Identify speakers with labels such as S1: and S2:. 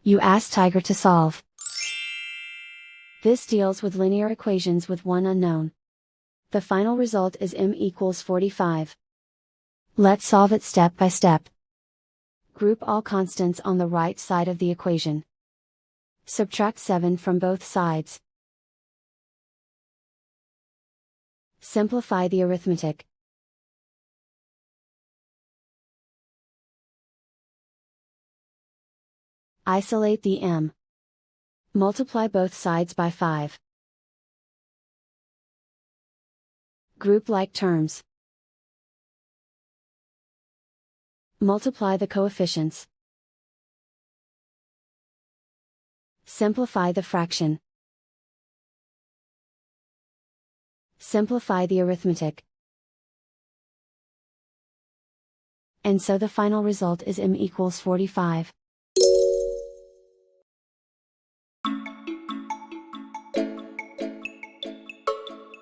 S1: You ask Tiger to solve. This deals with linear equations with one unknown. The final result is m equals 45. Let's solve it step by step. Group all constants on the right side of the equation. Subtract 7 from both sides. Simplify the arithmetic. Isolate the m. Multiply both sides by 5. Group like terms. Multiply the coefficients. Simplify the fraction. Simplify the arithmetic. And so the final result is m equals 45.